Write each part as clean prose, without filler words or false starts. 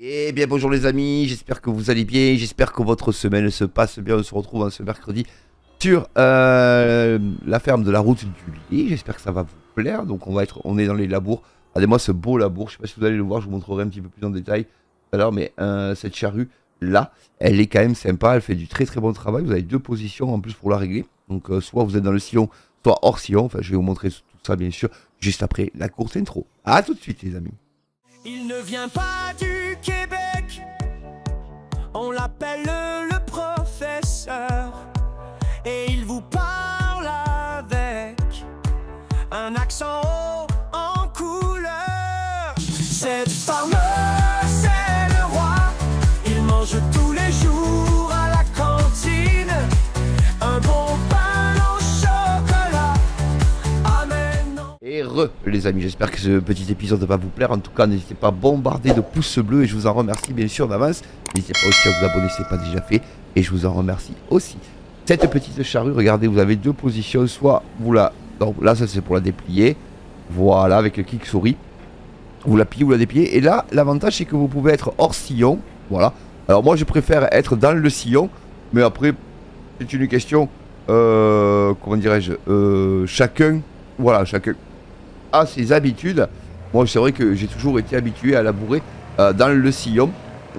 Eh bien bonjour les amis, j'espère que vous allez bien, j'espère que votre semaine se passe bien. On se retrouve ce mercredi sur la ferme de la route du lait. J'espère que ça va vous plaire. Donc on est dans les labours. Regardez-moi ce beau labour, je sais pas si vous allez le voir, je vous montrerai un petit peu plus en détail tout à l'heure. Mais cette charrue là, elle est quand même sympa, elle fait du très très bon travail. Vous avez deux positions en plus pour la régler. Donc soit vous êtes dans le sillon, soit hors sillon. Enfin je vais vous montrer tout ça bien sûr juste après la courte intro. A tout de suite les amis. Il ne vient pas du Québec, on l'appelle le professeur, et il vous parle avec un accent haut en couleur. Cette farmer, c'est le roi, il mange tous les jours à la cantine, un bon pain au chocolat. Amen. Et les amis, j'espère que ce petit épisode va vous plaire. En tout cas, n'hésitez pas à bombarder de pouces bleus et je vous en remercie bien sûr d'avance. N'hésitez pas aussi à vous abonner si ce n'est pas déjà fait et je vous en remercie aussi. Cette petite charrue, regardez, vous avez deux positions. Soit vous la... Donc là, ça c'est pour la déplier. Voilà, avec le clic souris. Vous la pliez ou la dépliez. Et là, l'avantage c'est que vous pouvez être hors sillon. Voilà. Alors moi, je préfère être dans le sillon. Mais après, c'est une question... comment dirais-je chacun... Voilà, chacun a ses habitudes. Moi, c'est vrai que j'ai toujours été habitué à labourer dans le sillon.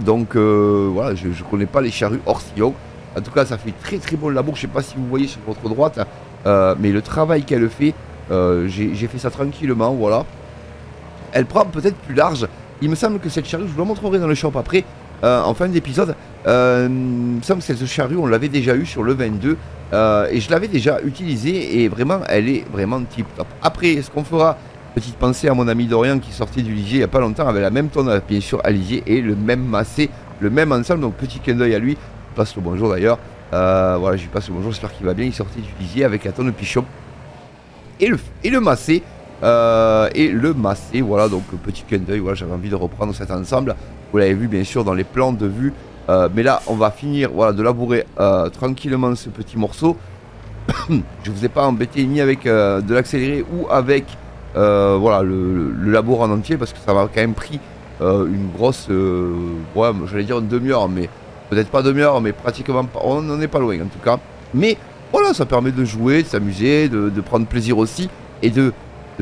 Donc, voilà, je ne connais pas les charrues hors sillon. En tout cas, ça fait très très bon labour. Je sais pas si vous voyez sur votre droite. Mais le travail qu'elle fait, j'ai fait ça tranquillement, voilà. Elle prend peut-être plus large. Il me semble que cette charrue, je vous la montrerai dans le shop après, en fin d'épisode. Il me semble que cette charrue, on l'avait déjà eu sur le 22. Et je l'avais déjà utilisée et vraiment, elle est vraiment tip top. Après, ce qu'on fera, petite pensée à mon ami Dorian qui sortait du lisier il n'y a pas longtemps avec la même tonne, bien sûr, à lisier et le même massé, le même ensemble. Donc, petit clin d'œil à lui. Je passe le bonjour d'ailleurs. Voilà, je lui passe le bonjour, j'espère qu'il va bien. Il sortait du lisier avec la tonne pichon et le massé. Voilà, donc petit clin d'œil. Voilà, j'avais envie de reprendre cet ensemble. Vous l'avez vu, bien sûr, dans les plans de vue. Mais là, on va finir voilà, de labourer tranquillement ce petit morceau. Je vous ai pas embêté ni avec de l'accéléré ou avec voilà, le labour en entier parce que ça m'a quand même pris une grosse, ouais, j'allais dire une demi-heure, mais peut-être pas demi-heure, mais pratiquement pas, on n'en est pas loin en tout cas. Mais voilà, ça permet de jouer, de s'amuser, de prendre plaisir aussi et de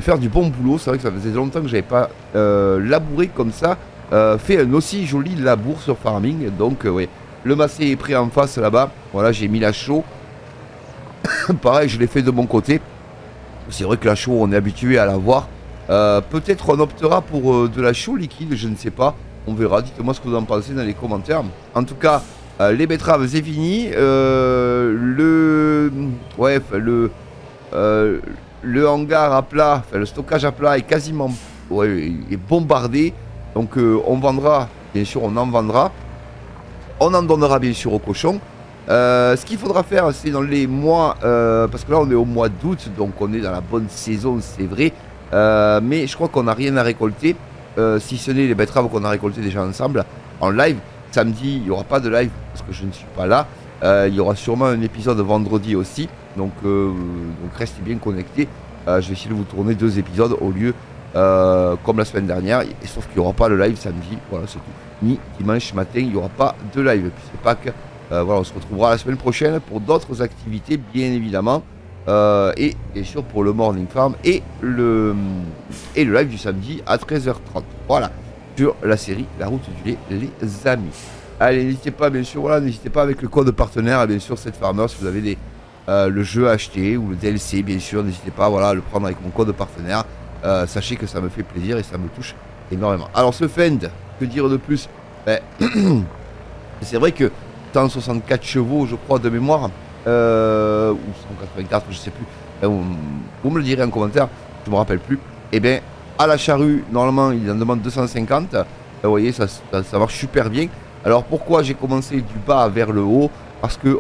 faire du bon boulot. C'est vrai que ça faisait longtemps que j'avais pas labouré comme ça. Fait un aussi joli labour sur farming. Donc ouais, le massé est prêt en face là-bas. Voilà, j'ai mis la chaux. Pareil, je l'ai fait de mon côté. C'est vrai que la chaux, on est habitué à la voir. Peut-être on optera pour de la chaux liquide, je ne sais pas. On verra, dites-moi ce que vous en pensez dans les commentaires. En tout cas, les betteraves c'est fini. Le hangar à plat, enfin le stockage à plat est quasiment est bombardé. Donc on vendra, bien sûr on en vendra. On en donnera bien sûr aux cochons. Ce qu'il faudra faire c'est dans les mois, parce que là on est au mois d'août, donc on est dans la bonne saison c'est vrai. Mais je crois qu'on n'a rien à récolter, si ce n'est les betteraves qu'on a récoltées déjà ensemble en live. Samedi il n'y aura pas de live parce que je ne suis pas là. Il y aura sûrement un épisode vendredi aussi. Donc restez bien connectés. Je vais essayer de vous tourner 2 épisodes au lieu comme la semaine dernière, et sauf qu'il n'y aura pas le live samedi, voilà c'est tout, ni dimanche matin il n'y aura pas de live, puis c'est pas que voilà, on se retrouvera la semaine prochaine pour d'autres activités bien évidemment, et bien sûr pour le morning farm et le live du samedi à 13h30, voilà, sur la série La Route du Lait les amis. Allez, n'hésitez pas bien sûr, voilà, n'hésitez pas avec le code partenaire, bien sûr cette farmer, si vous avez des le jeu à acheter ou le DLC bien sûr, n'hésitez pas voilà, à le prendre avec mon code partenaire. Sachez que ça me fait plaisir et ça me touche énormément. Alors ce Fend, que dire de plus, ben, c'est vrai que 164 chevaux je crois de mémoire, ou 184 je sais plus, vous me le direz en commentaire, je me rappelle plus. Et bien à la charrue normalement il en demande 250, vous voyez ça marche super bien. Alors pourquoi j'ai commencé du bas vers le haut? Parce que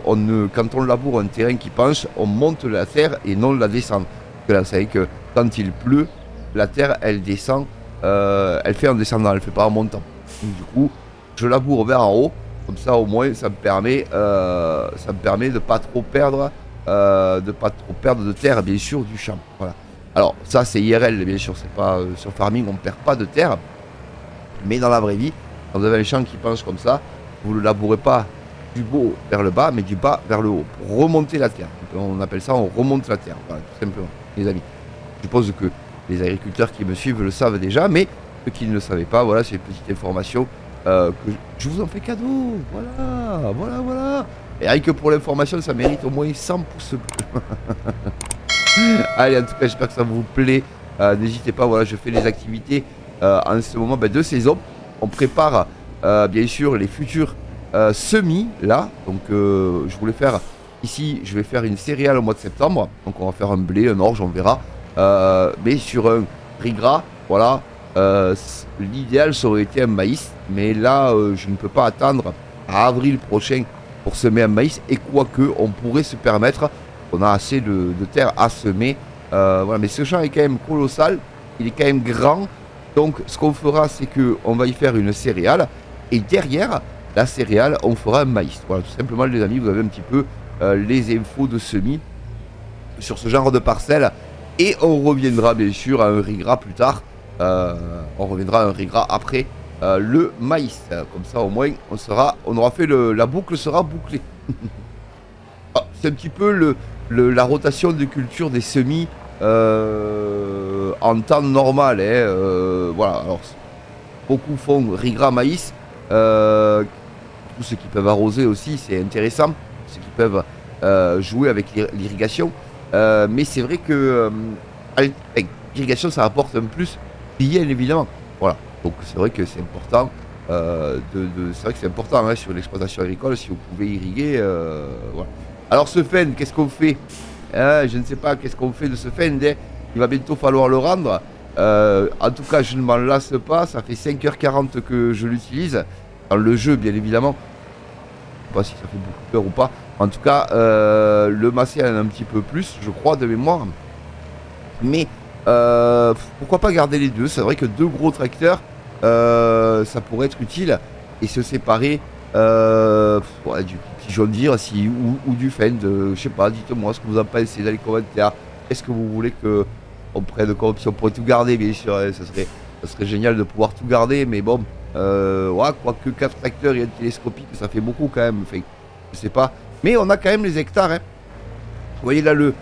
quand on laboure un terrain qui penche, on monte la terre et non la descend. Parce que là, vous savez que quand il pleut, la terre elle descend, elle fait en descendant, elle fait pas en montant. Donc, du coup je laboure vers en haut, comme ça au moins ça me permet de pas trop perdre de terre bien sûr du champ. Voilà. Alors ça c'est IRL bien sûr, c'est pas sur farming on perd pas de terre, mais dans la vraie vie Quand vous avez un champ qui penche comme ça, vous ne le labourez pas du haut vers le bas, mais du bas vers le haut, pour remonter la terre. On appelle ça, on remonte la terre, voilà, tout simplement, les amis. Je suppose que les agriculteurs qui me suivent le savent déjà, mais ceux qui ne le savaient pas, voilà, c'est une petite information que je vous en fais cadeau. Voilà. Et rien que pour l'information, ça mérite au moins 100 pouces bleus. Allez, en tout cas, j'espère que ça vous plaît. N'hésitez pas, voilà, je fais les activités en ce moment de saison. On prépare bien sûr les futurs semis là. Donc je voulais faire ici, je vais faire une céréale au mois de septembre. Donc on va faire un blé, un orge, on verra. Mais sur un riz gras, voilà. L'idéal ça aurait été un maïs. Mais là, je ne peux pas attendre à avril prochain pour semer un maïs. Et quoique, on pourrait se permettre, on a assez de terre à semer. Voilà, mais ce champ est quand même colossal. Il est quand même grand. Donc ce qu'on fera, c'est qu'on va y faire une céréale. Et derrière la céréale, on fera un maïs. Voilà, tout simplement les amis, vous avez un petit peu les infos de semis sur ce genre de parcelle. Et on reviendra bien sûr à un riz gras plus tard. On reviendra à un riz gras après le maïs. Comme ça au moins on aura fait la boucle sera bouclée. C'est un petit peu la rotation de culture des semis en temps normal. Voilà, alors beaucoup font riz gras maïs. Tous ceux qui peuvent arroser aussi, c'est intéressant. Ceux qui peuvent jouer avec l'irrigation. Mais c'est vrai que l'irrigation ça apporte un plus, bien évidemment. Voilà, donc c'est vrai que c'est important. C'est vrai que c'est important hein, sur l'exploitation agricole si vous pouvez irriguer. Voilà. Alors ce fen, qu'est-ce qu'on fait je ne sais pas qu'est-ce qu'on fait de ce fen. Il va bientôt falloir le rendre. En tout cas, je ne m'en lasse pas. Ça fait 5h40 que je l'utilise. Dans le jeu, bien évidemment. Je ne sais pas si ça fait beaucoup peur ou pas. En tout cas, le massé en a un petit peu plus, je crois, de mémoire. Mais pourquoi pas garder les deux? C'est vrai que deux gros tracteurs, ça pourrait être utile. Et se séparer du petit John Deere ou du Fend. Je sais pas, dites-moi ce que vous en pensez dans les commentaires. Est-ce que vous voulez que on prenne comme option? On pourrait tout garder, bien sûr. Hein, ça serait génial de pouvoir tout garder. Mais bon, ouais, quoique 4 tracteurs et un télescopique, ça fait beaucoup quand même. Enfin, je sais pas. Mais on a quand même les hectares. Hein. Vous voyez là, le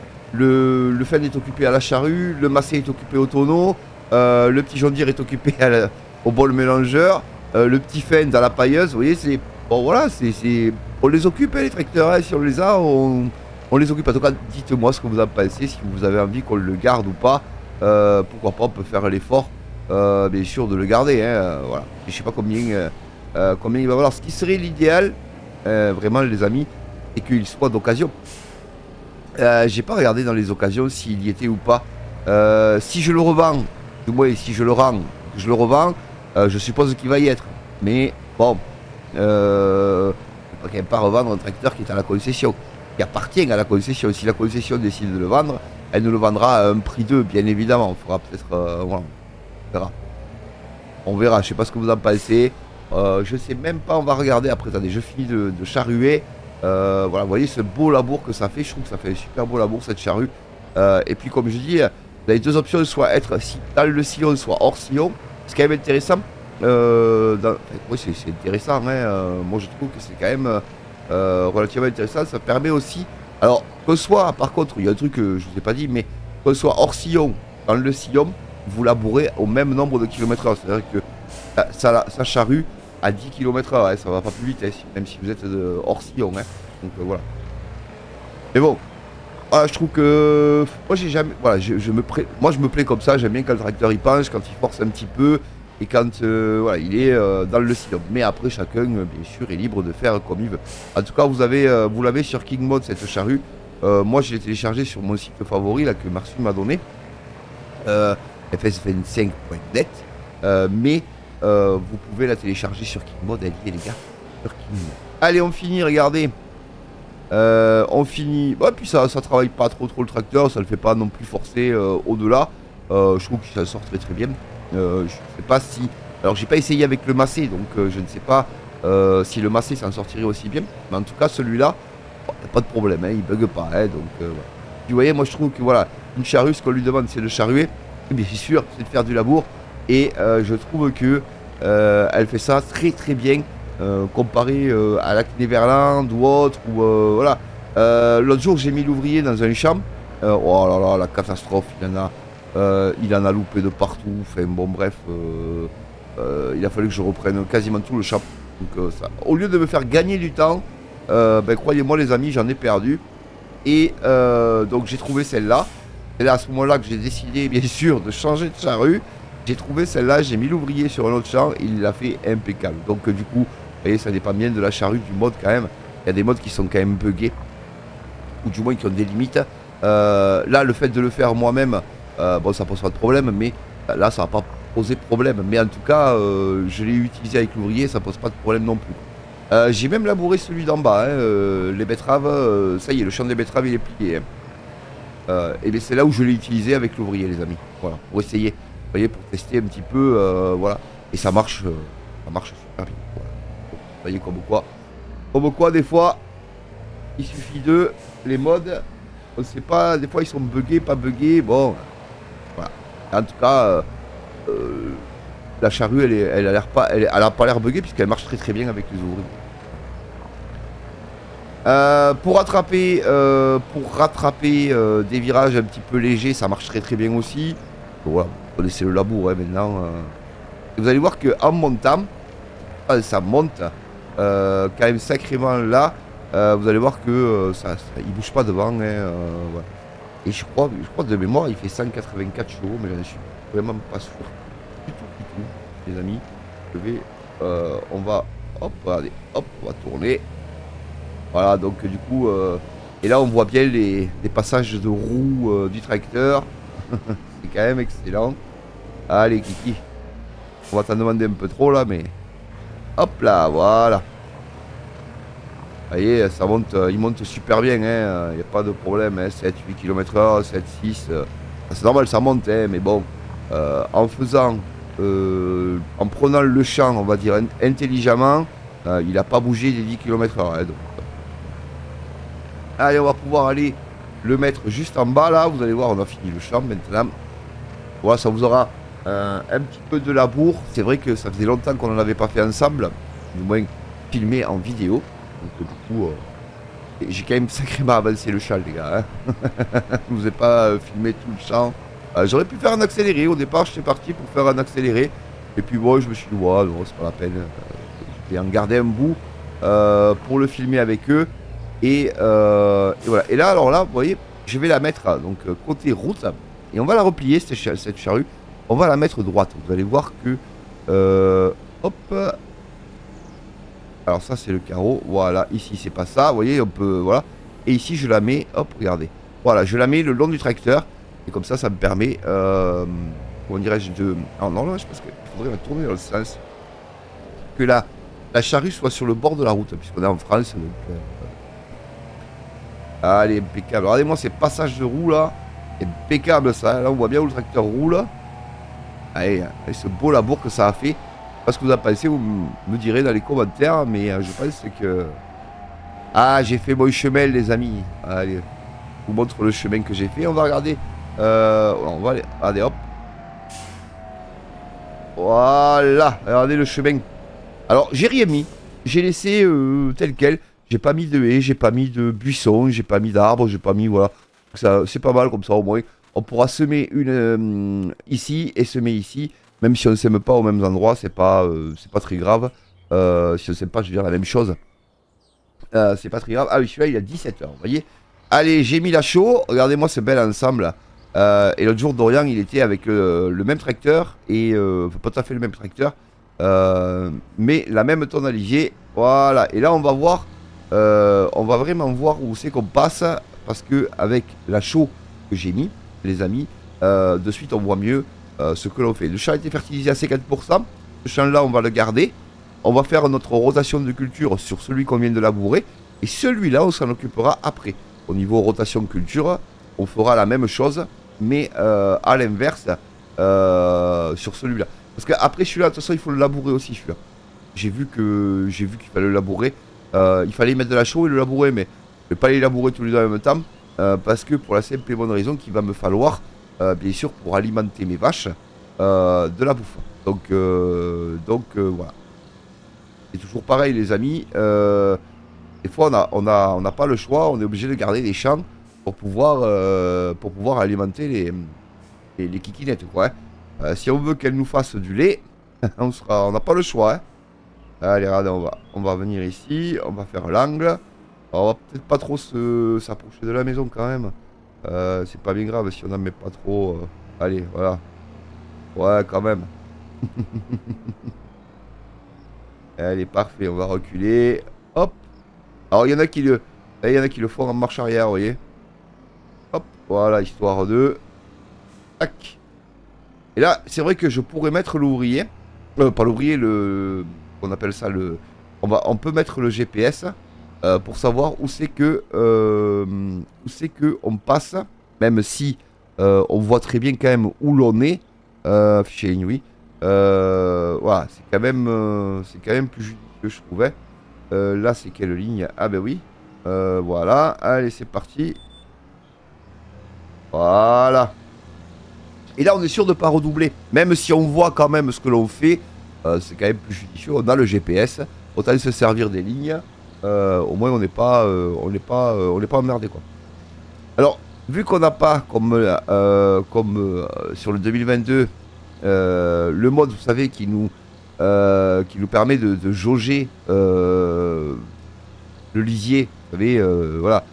Fend est occupé à la charrue. Le Massé est occupé au tonneau. Le petit John Deere est occupé au bol mélangeur. Le petit Fend à la pailleuse. Vous voyez, c'est... Bon, voilà, on les occupe, hein, les tracteurs. Hein, si on les a, on les occupe. En tout cas, dites-moi ce que vous en pensez. Si vous avez envie qu'on le garde ou pas. Pourquoi pas, on peut faire l'effort, bien sûr, de le garder. Hein, voilà. Je sais pas combien il va valoir. Ce qui serait l'idéal, vraiment, les amis, c'est qu'il soit d'occasion. J'ai pas regardé dans les occasions s'il y était ou pas. Si je le revends, du moins si je le rends, je le revends, je suppose qu'il va y être. Mais bon, on ne peut quand même pas revendre un tracteur qui est à la concession, qui appartient à la concession. Si la concession décide de le vendre, elle nous le vendra à un prix 2, bien évidemment. On fera peut-être, voilà, on verra. On verra, je sais pas ce que vous en pensez. Je sais même pas, on va regarder après. Attendez, je finis de charruer. Voilà, vous voyez ce beau labour que ça fait. Je trouve que ça fait un super beau labour cette charrue. Et puis comme je dis, vous avez deux options, soit être dans le sillon, soit hors sillon. C'est quand même intéressant. Oui, c'est intéressant. Hein. Moi je trouve que c'est quand même relativement intéressant. Ça permet aussi. Alors que soit, par contre, il y a un truc que je ne vous ai pas dit, mais que soit hors sillon, dans le sillon, vous labourez au même nombre de km/h. C'est-à-dire que ça charrue à 10 km/h, hein, ça va pas plus vite, hein, même si vous êtes hors sillon. Hein. Donc voilà. Mais bon, voilà, je trouve que moi j'ai jamais, voilà, moi je me plais comme ça. J'aime bien quand le tracteur il penche, quand il force un petit peu et quand voilà, il est dans le sillon. Mais après chacun, bien sûr, est libre de faire comme il veut. En tout cas, vous l'avez sur King Mode cette charrue. Moi, je l'ai téléchargé sur mon site favori là que Marcel m'a donné, fs25.net. Mais vous pouvez la télécharger sur King Mode, elle y est les gars, sur King Mode. Allez, on finit, regardez. On finit. Bah, puis ça travaille pas trop le tracteur, ça le fait pas non plus forcer au-delà. Je trouve qu'il s'en sort très bien. Je sais pas si. Alors j'ai pas essayé avec le Massé, donc je ne sais pas si le Massé s'en sortirait aussi bien. Mais en tout cas celui-là, bon, y a pas de problème, hein, il bug pas. Hein, donc voilà. Vous voyez, moi je trouve que voilà, une charrue, ce qu'on lui demande c'est de charruer. Et bien sûr, c'est de faire du labour. Et je trouve que elle fait ça très très bien comparé à la Cleverland ou autre. Ou, voilà. L'autre jour, j'ai mis l'ouvrier dans un champ. Oh là là, la catastrophe, il en a loupé de partout. Enfin bon, bref, il a fallu que je reprenne quasiment tout le champ. Donc, au lieu de me faire gagner du temps, ben, croyez-moi les amis, j'en ai perdu. Et donc j'ai trouvé celle-là. C'est là à ce moment-là que j'ai décidé bien sûr de changer de charrue. J'ai trouvé celle-là, j'ai mis l'ouvrier sur un autre champ, il l'a fait impeccable. Donc du coup, vous voyez, ça dépend bien de la charrue, du mode quand même. Il y a des modes qui sont quand même buggés, ou du moins qui ont des limites. Là, le fait de le faire moi-même, bon, ça pose pas de problème, mais là, ça va pas poser de problème. Mais en tout cas, je l'ai utilisé avec l'ouvrier, ça pose pas de problème non plus. J'ai même labouré celui d'en bas, hein, les betteraves, ça y est, le champ des betteraves il est plié. Hein. Et bien c'est là où je l'ai utilisé avec l'ouvrier, les amis. Voilà, pour essayer, vous voyez, pour tester un petit peu, voilà. Et ça marche super bien. Voilà. Vous voyez comme quoi, des fois, il suffit de les modes. On sait pas, des fois ils sont buggés, pas buggés. Bon, voilà. En tout cas, la charrue, elle a pas l'air buggée puisqu'elle marche très très bien avec les ouvriers. Pour rattraper des virages un petit peu légers, ça marche très très bien aussi. Donc voilà, vous connaissez le labour hein, maintenant. Et vous allez voir qu'en montant, ça monte quand même sacrément là. Vous allez voir que il bouge pas devant. Hein, voilà. Et je crois de mémoire, il fait 184 chevaux, mais j'en suis vraiment pas sûr. Du tout, les amis. Je vais, on va, hop, regardez, hop, on va tourner. Voilà, donc du coup, et là on voit bien les passages de roues du tracteur. C'est quand même excellent. Allez, Kiki. On va t'en demander un peu trop là, mais hop là, voilà. Vous voyez, ça monte, il monte super bien, il n'y a pas de problème, hein, 7-8 km/h, 7-6, c'est normal, ça monte, hein, mais bon, en prenant le champ, on va dire, intelligemment, il n'a pas bougé des 10 km/h. Hein, donc. Allez, on va pouvoir aller le mettre juste en bas, là, vous allez voir, on a fini le champ maintenant. Voilà, ça vous aura un petit peu de labour, c'est vrai que ça faisait longtemps qu'on n'en avait pas fait ensemble, du moins filmé en vidéo. Donc du coup, j'ai quand même sacrément avancé le champ, les gars. Hein. Je vous ai pas filmé tout le champ. J'aurais pu faire un accéléré. Au départ, j'étais parti pour faire un accéléré. Et puis bon, je me suis dit, ouais, non, c'est pas la peine. Je vais en garder un bout pour le filmer avec eux. Et voilà. Et là, alors là, vous voyez, je vais la mettre donc côté route. Et on va la replier, cette charrue. On va la mettre droite. Vous allez voir que... hop. Alors ça c'est le carreau, voilà, ici c'est pas ça, vous voyez, on peut, voilà. Et ici je la mets, hop, regardez. Voilà, je la mets le long du tracteur. Et comme ça, ça me permet, comment dirais-je, de... Ah non, non, je pense qu'il faudrait tourner dans le sens. Que la charrue soit sur le bord de la route, puisqu'on est en France. Donc, allez, impeccable. Regardez-moi ces passages de roue là. Impeccable ça, là on voit bien où le tracteur roule. Allez, ce beau labour que ça a fait. Pas ce que vous en pensez, vous me direz dans les commentaires, mais je pense que... Ah, j'ai fait mon chemin, les amis. Allez, je vous montre le chemin que j'ai fait. On va regarder. On va aller... Regardez, hop. Voilà, regardez le chemin. Alors, j'ai rien mis. J'ai laissé tel quel. J'ai pas mis de haies, j'ai pas mis de buissons, j'ai pas mis d'arbres, j'ai pas mis... Voilà. C'est pas mal, comme ça, au moins. On pourra semer une ici et semer ici. Même si on ne sème pas aux mêmes endroits, c'est pas très grave. Si on ne sème pas, je veux dire la même chose. C'est pas très grave. Ah oui, celui-là, il a 17 heures, vous voyez. Allez, j'ai mis la chaux. Regardez-moi ce bel ensemble. Et l'autre jour, Dorian, il était avec le même tracteur. Et pas tout à fait le même tracteur. Mais la même tonalité. Voilà. Et là, on va voir. On va vraiment voir où c'est qu'on passe. Parce que avec la chaux que j'ai mis, les amis, de suite, on voit mieux. Ce que l'on fait. Le champ a été fertilisé à 50%. Ce champ-là, on va le garder. On va faire notre rotation de culture sur celui qu'on vient de labourer. Et celui-là, on s'en occupera après. Au niveau rotation culture, on fera la même chose, mais à l'inverse sur celui-là. Parce qu'après celui-là, de toute façon, il faut le labourer aussi, celui-là. J'ai vu qu'il fallait le labourer. Il fallait y mettre de la chaux et le labourer, mais je ne vais pas les labourer tous les deux en même temps. Parce que pour la simple et bonne raison qu'il va me falloir... bien sûr pour alimenter mes vaches de la bouffe. Donc voilà. C'est toujours pareil les amis. Des fois on n'a pas le choix, on est obligé de garder des champs pour pouvoir alimenter les kikinettes quoi. Si on veut qu'elles nous fassent du lait, on n'a pas le choix. Hein. Allez, regardez, on va venir ici, on va faire l'angle. On va peut-être pas trop s'approcher de la maison quand même. C'est pas bien grave si on n'en met pas trop. Allez, voilà. Ouais, quand même. Allez, parfait, on va reculer. Hop. Alors, il y en a qui le font en marche arrière, vous voyez. Hop, voilà, histoire de... Tac. Et là, c'est vrai que je pourrais mettre l'ouvrier. Pas l'ouvrier, on appelle ça le... On peut mettre le GPS pour savoir où c'est que on passe. Même si on voit très bien quand même où l'on est. Fichier ligne, oui. Voilà, c'est quand même plus judicieux, je trouvais. Là, c'est quelle ligne? Ah ben oui. Voilà, allez, c'est parti. Voilà. Et là, on est sûr de ne pas redoubler. Même si on voit quand même ce que l'on fait, c'est quand même plus judicieux. On a le GPS, autant se servir des lignes. Au moins, on n'est pas emmerdé, quoi. Alors, vu qu'on n'a pas, comme sur le 2022, le mode, vous savez, qui nous permet de jauger le lisier, vous savez, voilà,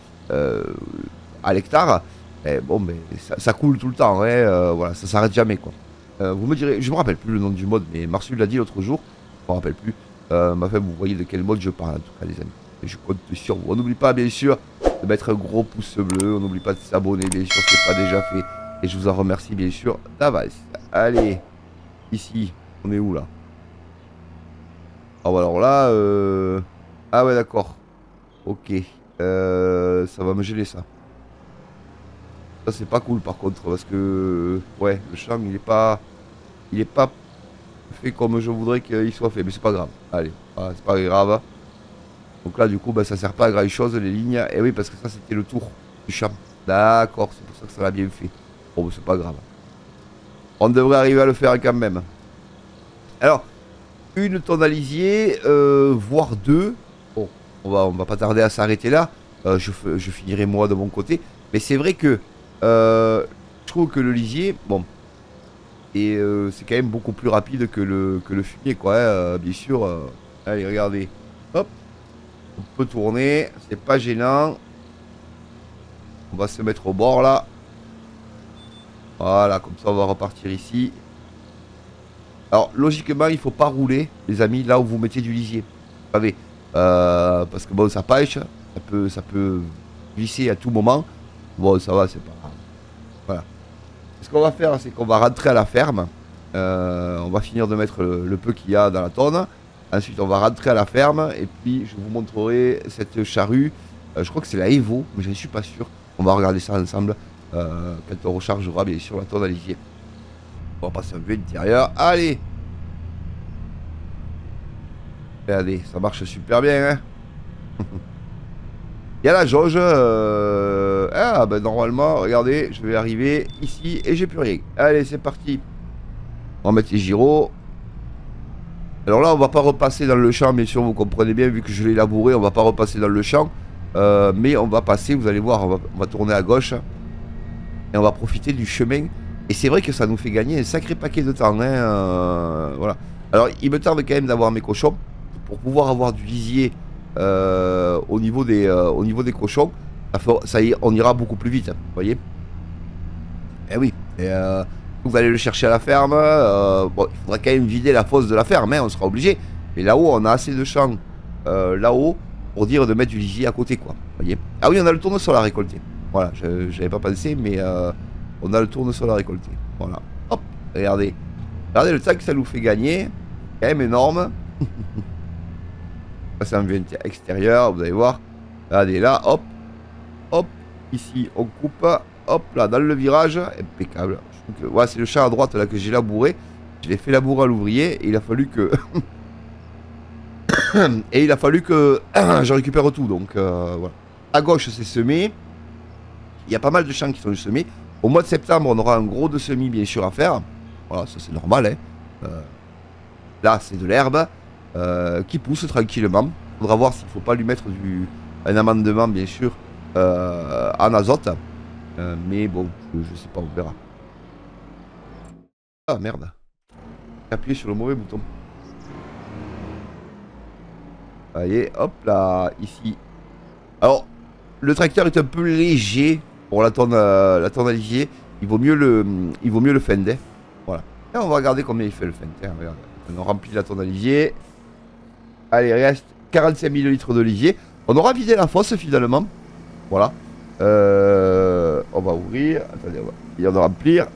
à l'hectare. Et bon, mais ça coule tout le temps, hein, voilà, ça s'arrête jamais, quoi. Vous me direz, je me rappelle plus le nom du mode, mais Marcel l'a dit l'autre jour, je me rappelle plus. Enfin, vous voyez de quel mode je parle, en tout cas, les amis. Et je compte sur vous. On n'oublie pas, bien sûr, de mettre un gros pouce bleu. On n'oublie pas de s'abonner, bien sûr, c'est pas déjà fait. Et je vous en remercie, bien sûr, d'avance. Allez, ici, on est où là? Ah, bah alors là, ah ouais, d'accord. Ok, ça va me gêner ça. Ça c'est pas cool par contre parce que ouais, le champ il est pas fait comme je voudrais qu'il soit fait, mais c'est pas grave. Allez, voilà, c'est pas grave. Donc là du coup bah, ça sert pas à grand chose les lignes. Et oui parce que ça c'était le tour du champ. D'accord, c'est pour ça que ça l'a bien fait. Bon bah, c'est pas grave. On devrait arriver à le faire quand même. Alors, une tonne à lisier, voire deux. Bon, on va pas tarder à s'arrêter là. Je finirai moi de mon côté. Mais c'est vrai que je trouve que le lisier, bon, et c'est quand même beaucoup plus rapide que le fumier, quoi. Hein, bien sûr. Allez, regardez. Hop. On peut tourner. C'est pas gênant. On va se mettre au bord là. Voilà, comme ça on va repartir ici. Alors, logiquement, il faut pas rouler, les amis, là où vous mettez du lisier. Vous savez, parce que bon, ça pêche, ça peut glisser à tout moment. Bon, ça va, c'est pas... Voilà. Ce qu'on va faire, c'est qu'on va rentrer à la ferme. On va finir de mettre le peu qu'il y a dans la tonne. Ensuite, on va rentrer à la ferme. Et puis, je vous montrerai cette charrue. Je crois que c'est la Evo, mais je ne suis pas sûr. On va regarder ça ensemble quand on rechargera, bien sûr, la tonne à lisier. On va passer un peu intérieur. Allez! Regardez, ça marche super bien, hein. Il y a la jauge. Ah, ben normalement, regardez, je vais arriver ici et j'ai plus rien. Allez, c'est parti. On va mettre les gyros. Alors là, on va pas repasser dans le champ, bien sûr, vous comprenez bien, vu que je l'ai labouré, on va pas repasser dans le champ. Mais on va passer, vous allez voir, on va tourner à gauche. Et on va profiter du chemin. Et c'est vrai que ça nous fait gagner un sacré paquet de temps, hein, voilà. Alors, il me tarde quand même d'avoir mes cochons. Pour pouvoir avoir du lisier au niveau des cochons, ça y est, on ira beaucoup plus vite, vous voyez. Eh oui, et, vous allez le chercher à la ferme. Bon, il faudra quand même vider la fosse de la ferme, hein, on sera obligé. Mais là-haut, on a assez de champs là-haut pour dire de mettre du lisier à côté, quoi. Vous voyez. Ah oui, on a le tournesol à récolter. Voilà, j'avais pas pensé, mais on a le tournesol à récolter. Voilà. Hop, regardez. Regardez le temps que ça nous fait gagner. Quand même énorme. Ça, c'est un vue extérieur, vous allez voir. Regardez là, hop. Hop. Ici, on coupe. Hop, là, dans le virage. Impeccable. Ouais, c'est le champ à droite là que j'ai labouré. Je l'ai fait labourer à l'ouvrier. Et il a fallu que... et il a fallu que je récupère tout. Donc, voilà. À gauche, c'est semé. Il y a pas mal de champs qui sont semés. Au mois de septembre, on aura un gros de semis, bien sûr, à faire. Voilà, ça c'est normal, hein. Là, c'est de l'herbe qui pousse tranquillement. Il faudra voir s'il ne faut pas lui mettre un amendement, bien sûr, en azote. Mais bon, je sais pas, on verra. Ah merde. J'ai appuyé sur le mauvais bouton. Allez, hop là, ici. Alors, le tracteur est un peu léger pour la tonne à livier. Il vaut mieux le fender. Voilà. Et on va regarder combien il fait le fender. Regarde. On remplit la tonne à livier. Allez, il reste 45 000 litres d'olivier. On aura vidé la fosse finalement. Voilà. On va ouvrir. Attendez, on va bien de remplir.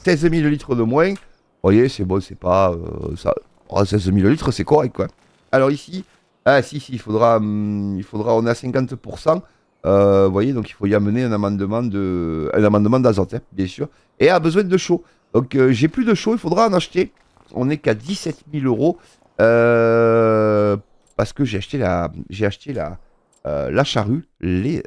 16 000 litres de moins. Vous voyez, c'est bon, c'est pas ça. Oh, 16 000 litres, c'est correct quoi. Alors ici, ah si, il faudra, on est à 50%. Vous voyez, donc il faut y amener un amendement d'azote, hein, bien sûr. Et a besoin de chaud. Donc j'ai plus de chaud, il faudra en acheter. On n'est qu'à 17 000 euros. Parce que j'ai acheté la charrue, les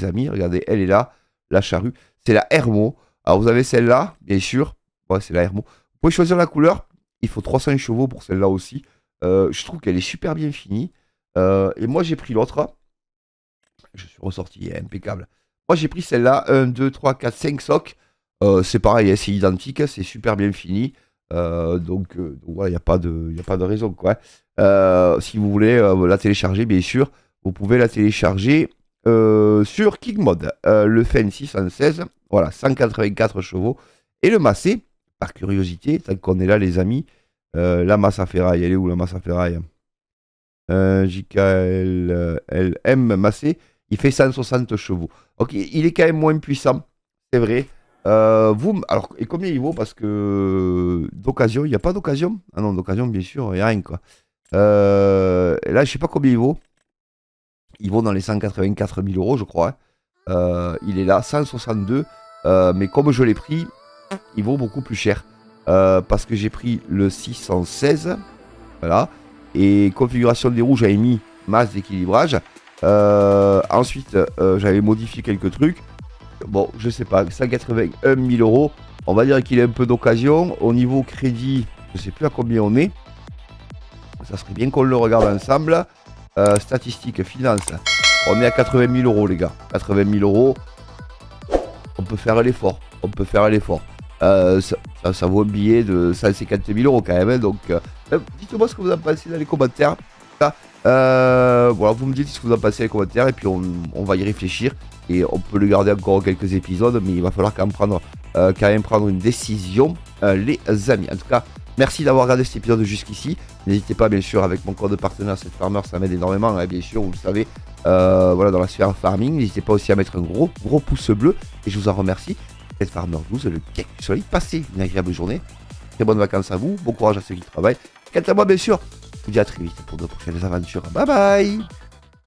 amis, regardez, elle est là, la charrue, c'est la Hermo. Alors vous avez celle-là, bien sûr, ouais, c'est la Hermo. Vous pouvez choisir la couleur, il faut 300 chevaux pour celle-là aussi. Je trouve qu'elle est super bien finie. Et moi j'ai pris l'autre, je suis ressorti, impeccable. Moi j'ai pris celle-là, 1, 2, 3, 4, 5 socs. C'est pareil, hein, c'est identique, c'est super bien fini. Donc voilà, il n'y a pas de raison quoi. Si vous voulez la télécharger, bien sûr, vous pouvez la télécharger sur Kingmod. Le Fen 616, voilà, 184 chevaux. Et le Massé, par curiosité, tant qu'on est là les amis, la masse à ferraille, elle est où la masse à ferraille? JKLM Massé, il fait 160 chevaux. Ok, il est quand même moins puissant, c'est vrai. Alors, et combien il vaut? Parce que d'occasion, il n'y a pas d'occasion. Ah non, d'occasion, bien sûr, il n'y a rien quoi. Et là, je sais pas combien il vaut. Il vaut dans les 184 000 euros, je crois. Il est là, 162. Mais comme je l'ai pris, il vaut beaucoup plus cher. Parce que j'ai pris le 616. Voilà. Et configuration des roues, j'avais mis masse d'équilibrage. Ensuite, j'avais modifié quelques trucs. Bon, je sais pas, 181 000 euros. On va dire qu'il est un peu d'occasion. Au niveau crédit, je sais plus à combien on est. Ça serait bien qu'on le regarde ensemble. Statistiques, finances. On est à 80 000 euros, les gars. 80 000 euros. On peut faire l'effort. On peut faire l'effort. Ça vaut un billet de 150 000 euros quand même. Hein, donc, dites-moi ce que vous en pensez dans les commentaires. Voilà, vous me dites ce que vous en pensez dans les commentaires. Et puis, on va y réfléchir. Et on peut le garder encore quelques épisodes. Mais il va falloir quand même prendre une décision, les amis. En tout cas, merci d'avoir regardé cet épisode jusqu'ici. N'hésitez pas, bien sûr, avec mon code partenaire Setfarmer, ça m'aide énormément, hein, bien sûr, vous le savez, voilà, dans la sphère farming. N'hésitez pas aussi à mettre un gros pouce bleu, et je vous en remercie. Setfarmer 12, le cake du soleil, passez une agréable journée, très bonnes vacances à vous, bon courage à ceux qui travaillent. Quant à moi, bien sûr, je vous dis à très vite pour de prochaines aventures. Bye bye!